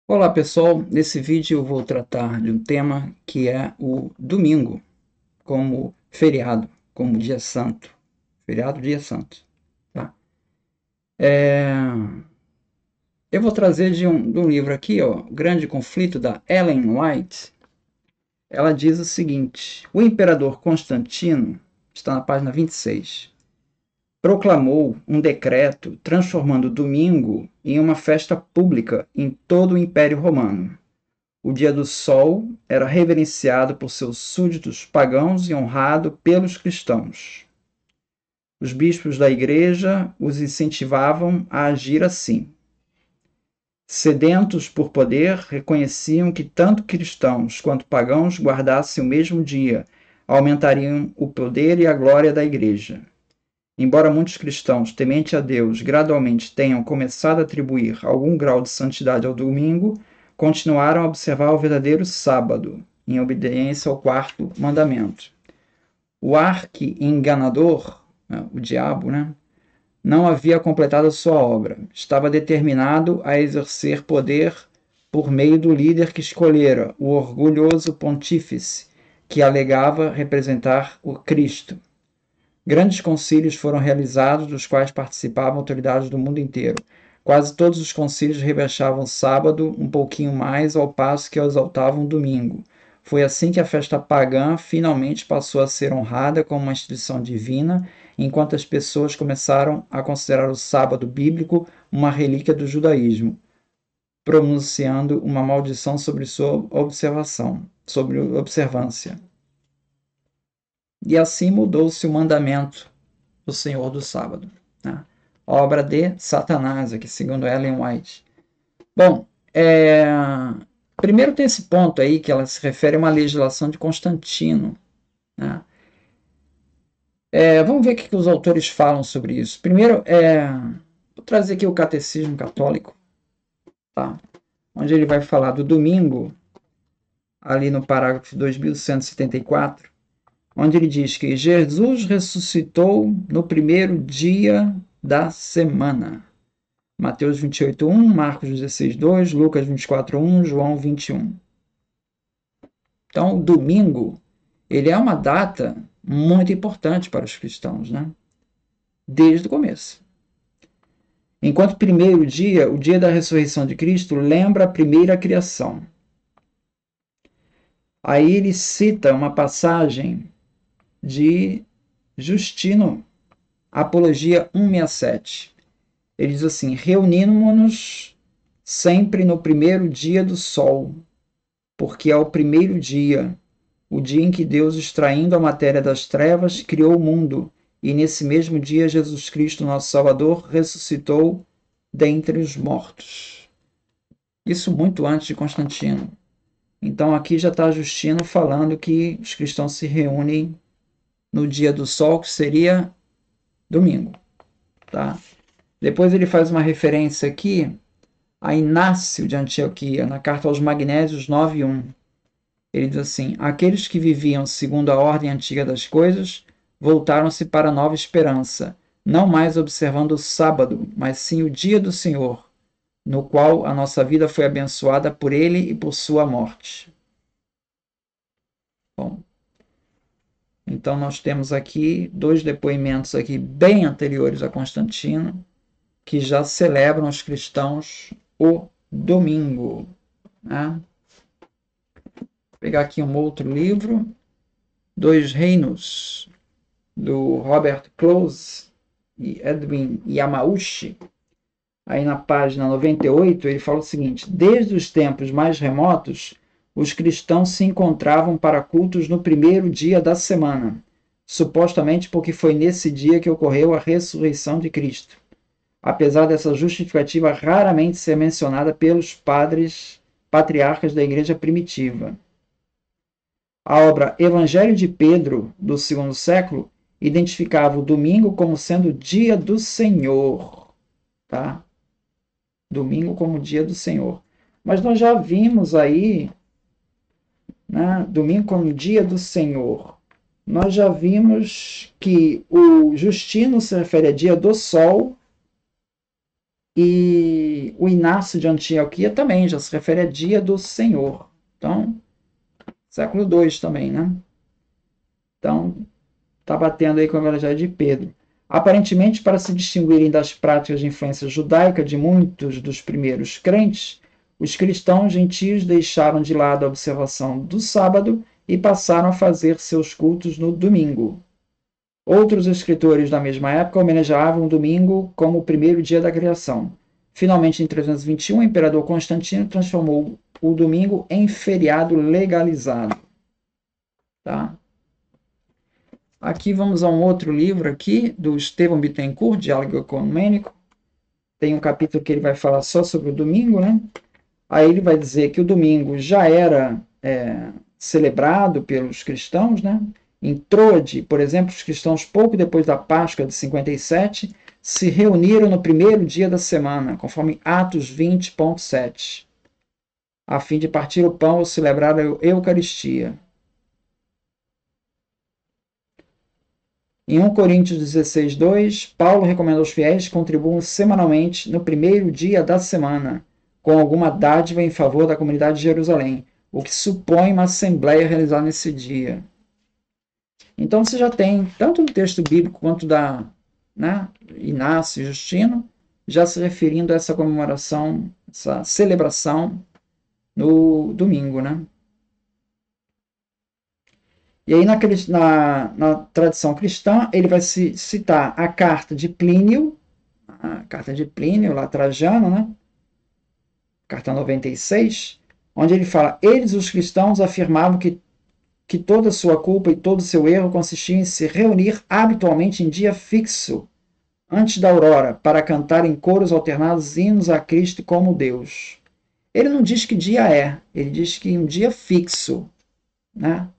Olá pessoal, nesse vídeo eu vou tratar de um tema que é o domingo, como feriado, como dia santo, feriado, dia santo. Tá? Eu vou trazer de um livro aqui, ó, Grande Conflito, da Ellen White. Ela diz o seguinte: o imperador Constantino, está na página 26, proclamou um decreto transformando o domingo em uma festa pública em todo o Império Romano. O dia do sol era reverenciado por seus súditos pagãos e honrado pelos cristãos. Os bispos da igreja os incentivavam a agir assim. Sedentos por poder, reconheciam que tanto cristãos quanto pagãos guardassem o mesmo dia, aumentariam o poder e a glória da igreja. Embora muitos cristãos, temente a Deus, gradualmente tenham começado a atribuir algum grau de santidade ao domingo, continuaram a observar o verdadeiro sábado, em obediência ao quarto mandamento. O arqui-enganador, o diabo, não havia completado a sua obra. Estava determinado a exercer poder por meio do líder que escolhera, o orgulhoso pontífice, que alegava representar o Cristo. Grandes concílios foram realizados, dos quais participavam autoridades do mundo inteiro. Quase todos os concílios rebaixavam o sábado um pouquinho mais, ao passo que exaltavam o domingo. Foi assim que a festa pagã finalmente passou a ser honrada como uma instituição divina, enquanto as pessoas começaram a considerar o sábado bíblico uma relíquia do judaísmo, pronunciando uma maldição sobre sua observância. E assim mudou-se o mandamento do Senhor do Sábado. Né? Obra de Satanás, aqui segundo Ellen White. Bom, primeiro tem esse ponto aí que ela se refere a uma legislação de Constantino. Né? Vamos ver o que os autores falam sobre isso. Primeiro, vou trazer aqui o Catecismo Católico, tá? Onde ele vai falar do domingo, ali no parágrafo 2174, onde ele diz que Jesus ressuscitou no primeiro dia da semana. Mateus 28:1, Marcos 16:2, Lucas 24:1, João 21. Então, o domingo, ele é uma data muito importante para os cristãos, né? Desde o começo. Enquanto primeiro dia, o dia da ressurreição de Cristo, lembra a primeira criação. Aí ele cita uma passagem de Justino, Apologia 167. Ele diz assim: reunimos-nos sempre no primeiro dia do sol, porque é o primeiro dia, o dia em que Deus, extraindo a matéria das trevas, criou o mundo, e nesse mesmo dia Jesus Cristo, nosso Salvador, ressuscitou dentre os mortos. Isso muito antes de Constantino. Então aqui já está Justino falando que os cristãos se reúnem no dia do sol, que seria domingo. Tá? Depois ele faz uma referência aqui a Inácio de Antioquia, na carta aos Magnésios 9:1. Ele diz assim: aqueles que viviam segundo a ordem antiga das coisas voltaram-se para a nova esperança, não mais observando o sábado, mas sim o dia do Senhor, no qual a nossa vida foi abençoada por ele e por sua morte. Bom, então nós temos aqui dois depoimentos aqui bem anteriores a Constantino, que já celebram os cristãos o domingo. Né? Vou pegar aqui um outro livro, Dois Reinos, do Robert Close e Edwin Yamauchi. Aí na página 98 ele fala o seguinte: desde os tempos mais remotos, os cristãos se encontravam para cultos no primeiro dia da semana, supostamente porque foi nesse dia que ocorreu a ressurreição de Cristo, apesar dessa justificativa raramente ser mencionada pelos patriarcas da igreja primitiva. A obra Evangelho de Pedro, do segundo século, identificava o domingo como sendo o dia do Senhor. Tá? Domingo como dia do Senhor. Mas nós já vimos aí, né, domingo como dia do Senhor. Nós já vimos que o Justino se refere a dia do sol E o Inácio de Antioquia também já se refere a dia do Senhor. Então, século II também, né? Então, está batendo aí com o Evangelho de Pedro. Aparentemente, para se distinguirem das práticas de influência judaica de muitos dos primeiros crentes, os cristãos gentios deixaram de lado a observação do sábado e passaram a fazer seus cultos no domingo. Outros escritores da mesma época homenageavam o domingo como o primeiro dia da criação. Finalmente, em 321, o imperador Constantino transformou o domingo em feriado legalizado. Tá? Aqui vamos a um outro livro aqui, do Estevão Bittencourt, Diálogo Ecumênico. Tem um capítulo que ele vai falar só sobre o domingo, né? Aí ele vai dizer que o domingo já era celebrado pelos cristãos, né? Em Troade, por exemplo, os cristãos, pouco depois da Páscoa de 57, se reuniram no primeiro dia da semana, conforme Atos 20.7, a fim de partir o pão ou celebrar a Eucaristia. Em 1 Coríntios 16:2, Paulo recomenda aos fiéis que contribuam semanalmente no primeiro dia da semana, com alguma dádiva em favor da comunidade de Jerusalém, o que supõe uma assembleia realizada nesse dia. Então você já tem, tanto no texto bíblico quanto da Inácio e Justino, já se referindo a essa comemoração, essa celebração no domingo, né? E aí na tradição cristã, ele vai citar a carta de Plínio, lá Trajano, né? Carta 96, onde ele fala: eles, os cristãos, afirmavam que toda sua culpa e todo seu erro consistia em se reunir habitualmente em dia fixo, antes da aurora, para cantar em coros alternados hinos a Cristo como Deus. Ele não diz que dia é, ele diz que um dia fixo, né?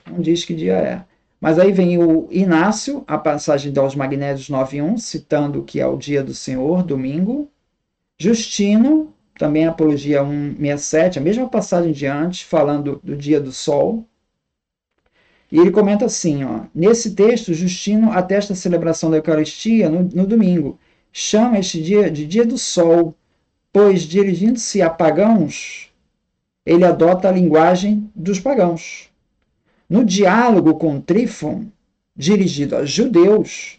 Não diz que dia é. Mas aí vem o Inácio, a passagem aos Magnésios 9.1, citando que é o dia do Senhor, domingo. Justino, também a Apologia 1.67, a mesma passagem de antes, falando do dia do sol. E ele comenta assim, ó: nesse texto, Justino atesta a celebração da Eucaristia no domingo. Chama este dia de dia do sol, pois, dirigindo-se a pagãos, ele adota a linguagem dos pagãos. No diálogo com Trífon, dirigido a judeus,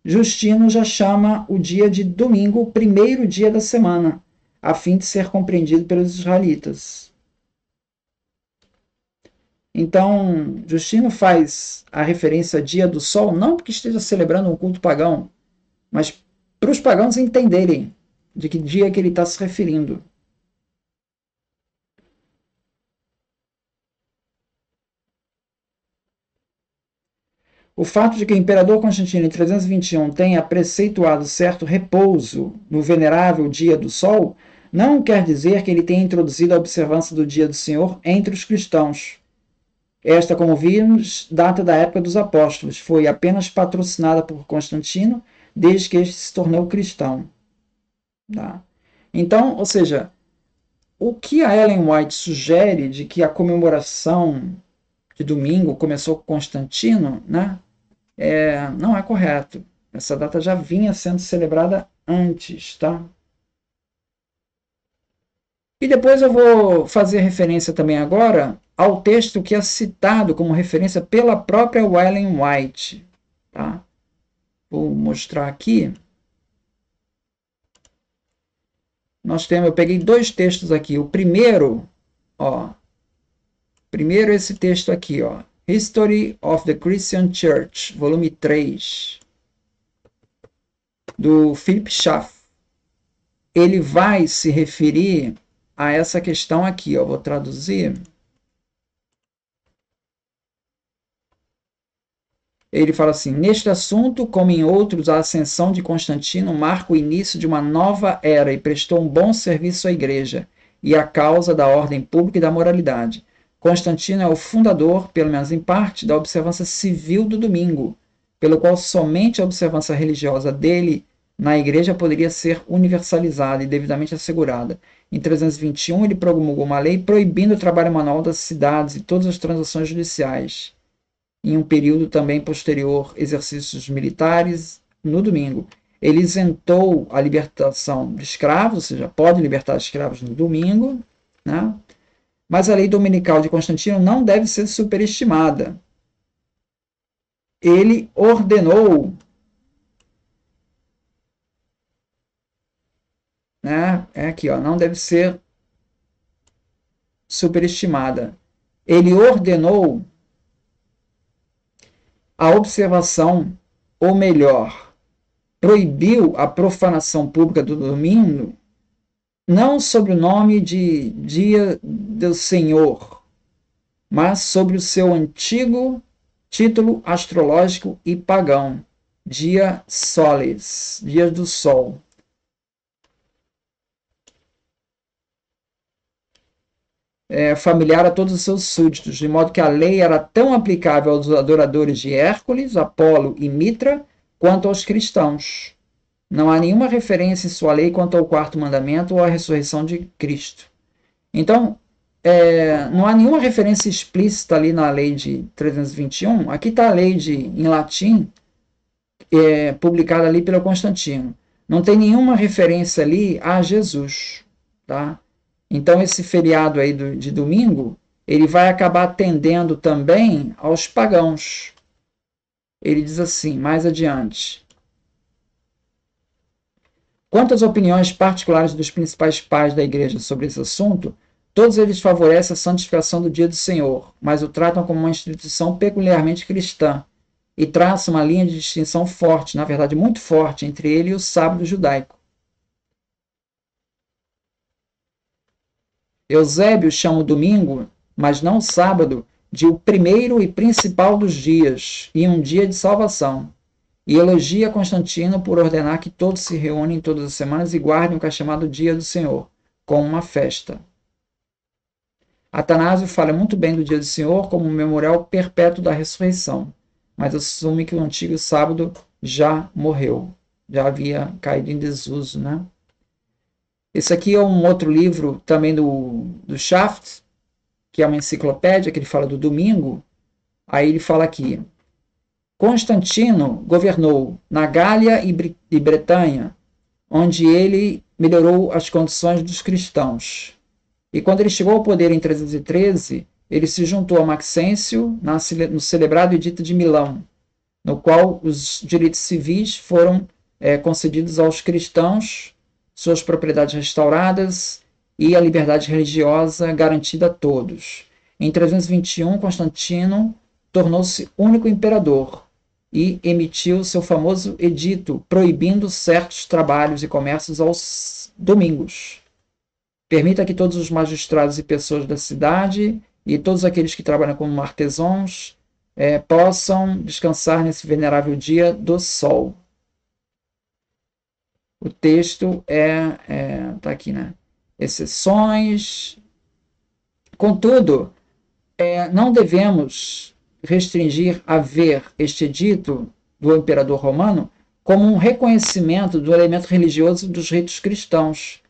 Justino já chama o dia de domingo o primeiro dia da semana, a fim de ser compreendido pelos israelitas. Então, Justino faz a referência a dia do sol, não porque esteja celebrando um culto pagão, mas para os pagãos entenderem de que dia que ele está se referindo. O fato de que o imperador Constantino, em 321, tenha preceituado certo repouso no venerável dia do sol, não quer dizer que ele tenha introduzido a observância do dia do Senhor entre os cristãos. Esta, como vimos, data da época dos apóstolos, foi apenas patrocinada por Constantino desde que este se tornou cristão. Tá? Então, ou seja, o que a Ellen White sugere de que a comemoração de domingo começou com Constantino, né, não é correto. Essa data já vinha sendo celebrada antes, tá? E depois eu vou fazer referência também agora ao texto que é citado como referência pela própria Ellen White, tá? Vou mostrar aqui. Eu peguei dois textos aqui. O primeiro, esse texto aqui, History of the Christian Church, volume 3, do Philip Schaff. Ele vai se referir a essa questão aqui, vou traduzir. Ele fala assim: neste assunto, como em outros, a ascensão de Constantino marca o início de uma nova era e prestou um bom serviço à Igreja e à causa da ordem pública e da moralidade. Constantino é o fundador, pelo menos em parte, da observância civil do domingo, pelo qual somente a observância religiosa dele na Igreja poderia ser universalizada e devidamente assegurada. Em 321, ele promulgou uma lei proibindo o trabalho manual das cidades e todas as transações judiciais. Em um período também posterior, exercícios militares no domingo. ele isentou a libertação de escravos, ou seja, pode libertar escravos no domingo, né? Mas a lei dominical de Constantino não deve ser superestimada. Ele ordenou, né? É aqui, ó, não deve ser superestimada. Ele ordenou a observação, ou melhor, proibiu a profanação pública do domingo, não sob o nome de Dia do Senhor, mas sobre o seu antigo título astrológico e pagão, Dia Solis, Dia do Sol. Familiar a todos os seus súditos, de modo que a lei era tão aplicável aos adoradores de Hércules, Apolo e Mitra, quanto aos cristãos. Não há nenhuma referência em sua lei quanto ao quarto mandamento ou à ressurreição de Cristo. Então, não há nenhuma referência explícita ali na lei de 321. Aqui está a lei em latim, publicada ali pelo Constantino. Não tem nenhuma referência ali a Jesus, tá? Então, esse feriado aí de domingo, ele vai acabar atendendo também aos pagãos. Ele diz assim, mais adiante: quanto às opiniões particulares dos principais pais da igreja sobre esse assunto, todos eles favorecem a santificação do dia do Senhor, mas o tratam como uma instituição peculiarmente cristã e traçam uma linha de distinção forte, na verdade muito forte, entre ele e o sábado judaico. Eusébio chama o domingo, mas não o sábado, de o primeiro e principal dos dias, e um dia de salvação. E elogia Constantino por ordenar que todos se reúnem todas as semanas e guardem o que é chamado Dia do Senhor, como uma festa. Atanásio fala muito bem do Dia do Senhor como um memorial perpétuo da ressurreição, mas assume que o antigo sábado já morreu, já havia caído em desuso, né? Esse aqui é um outro livro também do Schaft, que é uma enciclopédia que ele fala do domingo. Aí ele fala aqui: Constantino governou na Gália e Bretanha, onde ele melhorou as condições dos cristãos. E quando ele chegou ao poder em 313, ele se juntou a Maxêncio no celebrado Edito de Milão, no qual os direitos civis foram concedidos aos cristãos, suas propriedades restauradas e a liberdade religiosa garantida a todos. Em 321, Constantino tornou-se único imperador e emitiu seu famoso edito proibindo certos trabalhos e comércios aos domingos. Permita que todos os magistrados e pessoas da cidade e todos aqueles que trabalham como artesãos possam descansar nesse venerável dia do sol. O texto tá aqui, né? Exceções. Contudo, não devemos restringir a ver este edito do imperador romano como um reconhecimento do elemento religioso dos ritos cristãos,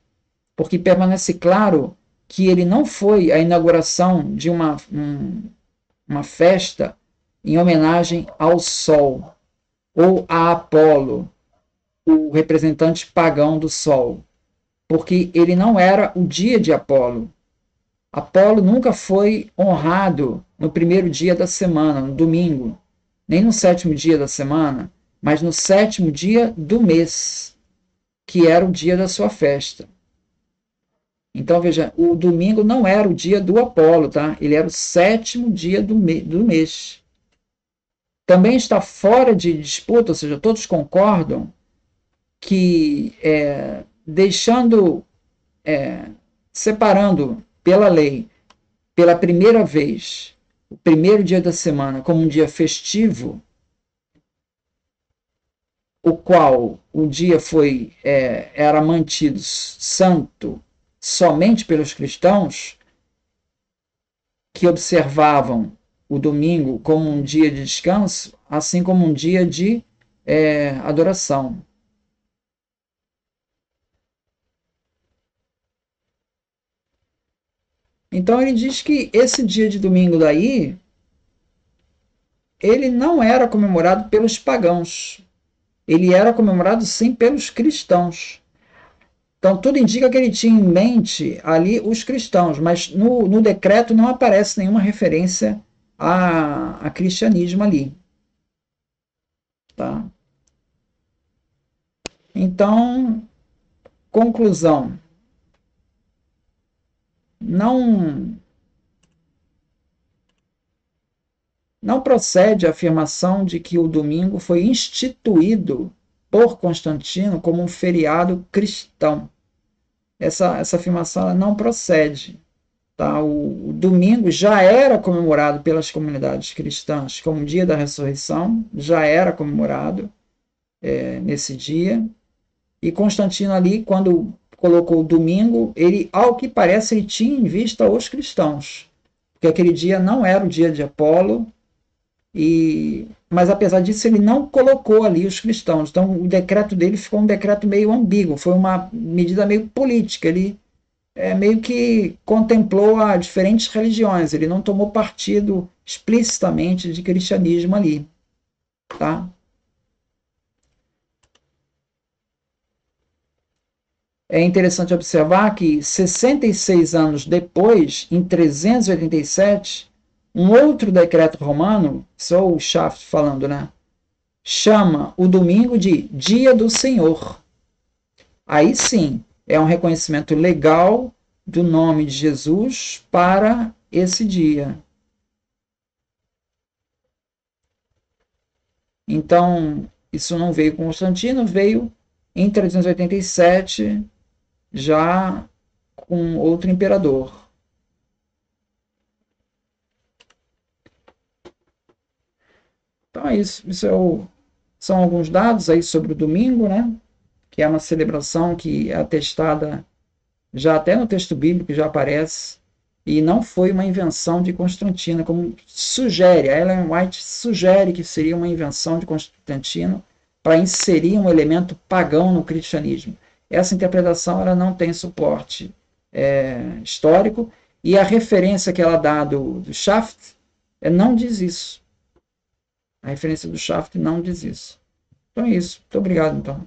porque permanece claro que ele não foi a inauguração de uma festa em homenagem ao Sol ou a Apolo, o representante pagão do Sol, porque ele não era o dia de Apolo. Apolo nunca foi honrado no primeiro dia da semana, no domingo, nem no sétimo dia da semana, mas no sétimo dia do mês, que era o dia da sua festa. Então, veja, o domingo não era o dia do Apolo, tá? Ele era o sétimo dia do mês. Também está fora de disputa, ou seja, todos concordam que separando pela lei, pela primeira vez, o primeiro dia da semana como um dia festivo, o qual o dia era mantido santo somente pelos cristãos, que observavam o domingo como um dia de descanso, assim como um dia de adoração. Então ele diz que esse dia de domingo daí, ele não era comemorado pelos pagãos. ele era comemorado sim pelos cristãos. Então, tudo indica que ele tinha em mente ali os cristãos, mas no decreto não aparece nenhuma referência a cristianismo ali. Tá? Então, conclusão. Não procede a afirmação de que o domingo foi instituído por Constantino como um feriado cristão. Essa afirmação não procede. Tá? O domingo já era comemorado pelas comunidades cristãs como dia da ressurreição, já era comemorado nesse dia. E Constantino ali, quando colocou o domingo, ele, ao que parece, ele tinha em vista os cristãos, porque aquele dia não era o dia de Apolo, mas apesar disso ele não colocou ali os cristãos. Então o decreto dele ficou um decreto meio ambíguo, foi uma medida meio política. Ele meio que contemplou as diferentes religiões, ele não tomou partido explicitamente de cristianismo ali. Tá? É interessante observar que 66 anos depois, em 387, um outro decreto romano, sou o Schaft falando, né? Chama o domingo de Dia do Senhor. Aí sim, é um reconhecimento legal do nome de Jesus para esse dia. Então, isso não veio com Constantino, veio em 387, já com outro imperador. Então é isso. São alguns dados aí sobre o domingo, né? Que é uma celebração que é atestada já até no texto bíblico, já aparece, e não foi uma invenção de Constantino, como sugere, a Ellen White sugere que seria uma invenção de Constantino para inserir um elemento pagão no cristianismo. Essa interpretação ela não tem suporte histórico, e a referência que ela dá do Schaft não diz isso. A referência do Schaft não diz isso. Então é isso. Muito obrigado, então.